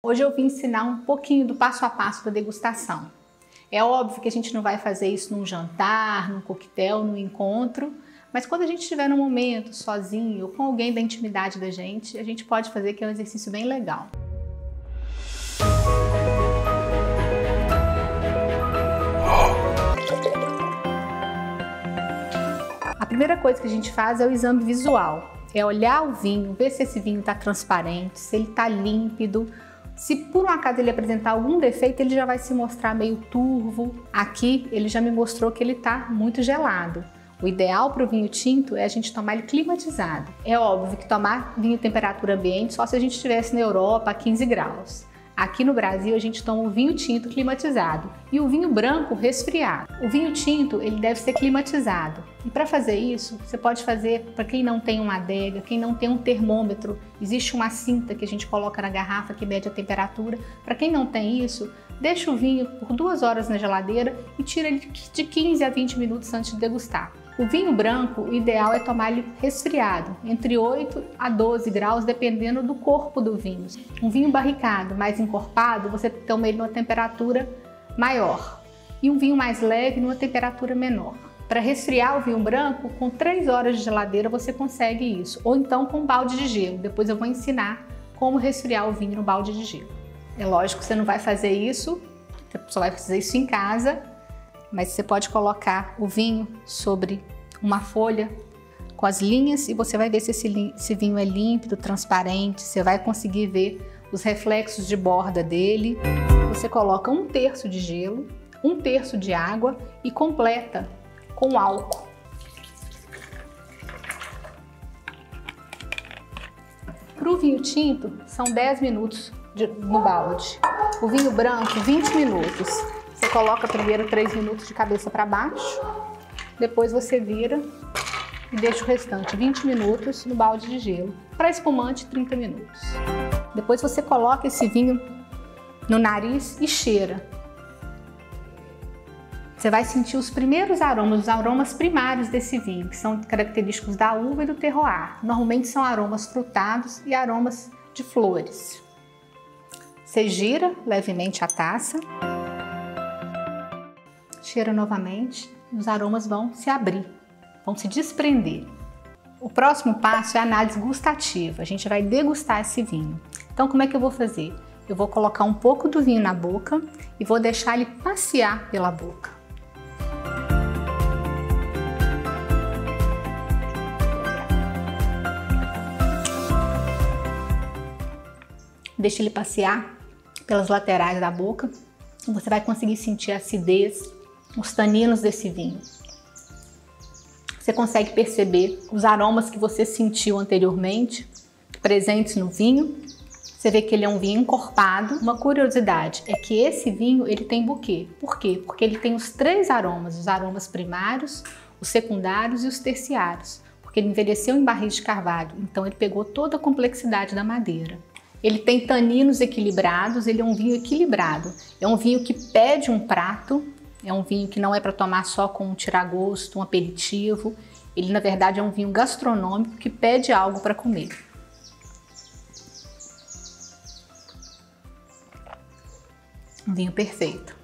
Hoje eu vim ensinar um pouquinho do passo a passo da degustação. É óbvio que a gente não vai fazer isso num jantar, num coquetel, num encontro, mas quando a gente estiver num momento sozinho ou com alguém da intimidade da gente, a gente pode fazer, que é um exercício bem legal. A primeira coisa que a gente faz é o exame visual. É olhar o vinho, ver se esse vinho está transparente, se ele está límpido. Se por um acaso ele apresentar algum defeito, ele já vai se mostrar meio turvo. Aqui ele já me mostrou que ele está muito gelado. O ideal para o vinho tinto é a gente tomar ele climatizado. É óbvio que tomar vinho temperatura ambiente só se a gente estivesse na Europa a 15 graus. Aqui no Brasil a gente toma o vinho tinto climatizado e o vinho branco resfriado. O vinho tinto ele deve ser climatizado. E para fazer isso, você pode fazer, para quem não tem uma adega, quem não tem um termômetro, existe uma cinta que a gente coloca na garrafa que mede a temperatura. Para quem não tem isso, deixa o vinho por 2 horas na geladeira e tira ele de 15 a 20 minutos antes de degustar. O vinho branco, o ideal é tomar ele resfriado, entre 8 a 12 graus, dependendo do corpo do vinho. Um vinho barricado, mais encorpado, você toma ele numa temperatura maior. E um vinho mais leve, numa temperatura menor. Para resfriar o vinho branco, com 3 horas de geladeira você consegue isso. Ou então com um balde de gelo. Depois eu vou ensinar como resfriar o vinho no balde de gelo. É lógico que você não vai fazer isso, você só vai fazer isso em casa. Mas você pode colocar o vinho sobre uma folha com as linhas e você vai ver se esse vinho é límpido, transparente, você vai conseguir ver os reflexos de borda dele. Você coloca 1/3 de gelo, 1/3 de água e completa com álcool. Para o vinho tinto, são 10 minutos no balde. O vinho branco, 20 minutos. Você coloca primeiro 3 minutos de cabeça para baixo, depois você vira e deixa o restante 20 minutos no balde de gelo. Para espumante, 30 minutos. Depois você coloca esse vinho no nariz e cheira. Você vai sentir os primeiros aromas, os aromas primários desse vinho, que são característicos da uva e do terroir. Normalmente são aromas frutados e aromas de flores. Você gira levemente a taça. Cheira novamente, os aromas vão se abrir, vão se desprender. O próximo passo é a análise gustativa. A gente vai degustar esse vinho. Então, como é que eu vou fazer? Eu vou colocar um pouco do vinho na boca e vou deixar ele passear pela boca. Deixa ele passear pelas laterais da boca. Você vai conseguir sentir a acidez, os taninos desse vinho. Você consegue perceber os aromas que você sentiu anteriormente, presentes no vinho. Você vê que ele é um vinho encorpado. Uma curiosidade é que esse vinho ele tem buquê. Por quê? Porque ele tem os 3 aromas, os aromas primários, os secundários e os terciários. Porque ele envelheceu em barris de carvalho, então ele pegou toda a complexidade da madeira. Ele tem taninos equilibrados, ele é um vinho equilibrado. É um vinho que pede um prato. É um vinho que não é para tomar só com um tiragosto, um aperitivo. Ele, na verdade, é um vinho gastronômico que pede algo para comer. Um vinho perfeito.